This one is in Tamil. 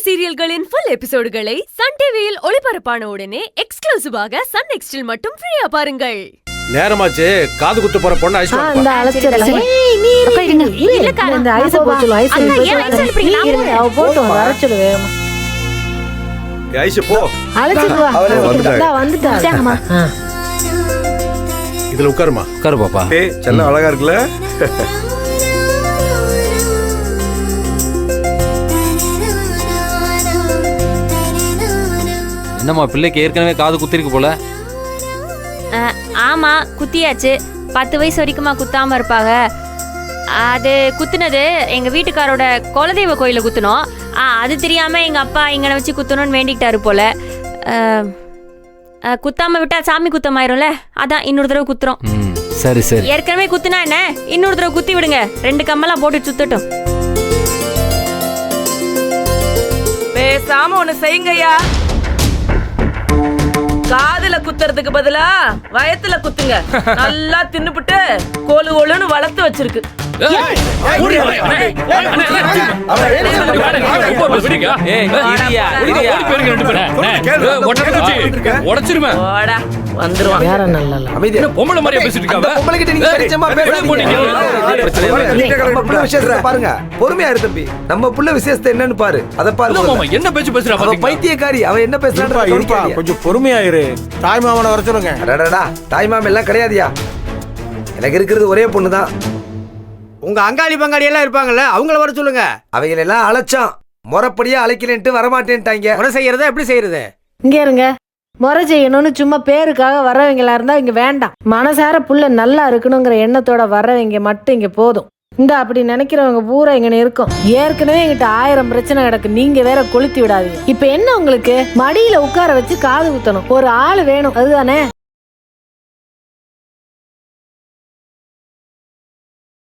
சீரியல்களின் ஃபுல் எபிசோடுகளை சன் டிவியில் ஒளிபரப்பான உடனே எக்ஸ்க்ளூசிவாக சன் நெக்ஸ்டில் மட்டும் ஃப்ரீயா பாருங்கள். நேரமாச்சு, காது குத்து போற பொண்ணு ஐஸ் வாங்க. அந்த அலச்சறல இந்த ஐஸ் போச்சுல ஐஸ் போட்டு வரச்சல வேகமா ஐஸ் போ அலச்சிட்டு வா வந்துட்டாங்கம்மா. இதுல உட்காருமா. உட்காரு பாப்பா. ஏய் செல்லம் அழகா இருக்குல. என்னம்மா பிள்ளைக்கு ஏற்கனவே காது குத்திருக்கு போல? ஆமா குத்தியாச்சு. 10 வயசு வரைக்குமா குத்தாம இருப்பாங்க. அது குத்துனது எங்க வீட்டுக்காரோட குலதெய்வ கோயில குத்துனோம். அது தெரியாம எங்க அப்பா இங்கன வச்சு குத்தணும்னு வேண்டிக்கிட்டாரு போல. குத்தாம விட்டா சாமி குத்தமாயிரும்ல, அதான் இன்னொரு தடவை குத்துறோம். சரி சரி. ஏற்கனவே குத்துனா என்ன, இன்னொரு தடவை குத்தி விடுங்க. 2 கம்பெல்லாம் போட்டு சுத்தட்டும். பேசாம ஒண்ணு செய்யுங்கய்யா. காதுல குத்துறதுக்கு பதிலா வயத்துல குத்துங்க. நல்லா தின்னுபிட்டு கோலு கோலுன்னு வளர்த்து வச்சிருக்கு. பாருங்க பொறுமையா இரு தம்பி. நம்ம புள்ள விசேஷத்தை என்னன்னு பாரு. அத பாருங்க. என்ன பேச்சு பேசுறா? பைத்தியக்காரி அவ என்ன பேசுறான்னு கொஞ்சம் பொறுமையா இரு. தாய் மாமனை வர சொல்லுங்க. தாய் மாமன் எல்லாம் கிடையாதுயா. எனக்கு இருக்கிறது ஒரே பொண்ணுதான். உங்க அங்காளி பங்காளி எல்லாம் இருப்பாங்கல்ல, அவங்கள வர சொல்லுங்க. அவைகள் எல்லாம் அழைச்சான், முறைப்படியா அழைக்கலன்ட்டு வரமாட்டேன்ட்டாங்க. முறை செய்யறதா எப்படி செய்யறது? இங்க இருங்க. முறை செய்யணும்னு சும்மா பேருக்காக வர்றவங்களா இருந்தா இங்க வேண்டாம். மனசார புள்ள நல்லா இருக்கணுங்கிற எண்ணத்தோட வர்றவங்க மட்டும் இங்க போதும். இந்த அப்படி நினைக்கிறவங்க பூரா இங்க இருக்கும். ஏற்கனவே எங்கிட்ட 1000 பிரச்சனை கிடக்கு. நீங்க வேற கொளுத்தி விடாதீங்க. இப்ப என்ன உங்களுக்கு மடியில உட்கார வச்சு காது குத்தணும் ஒரு ஆளு வேணும், அதுதானே?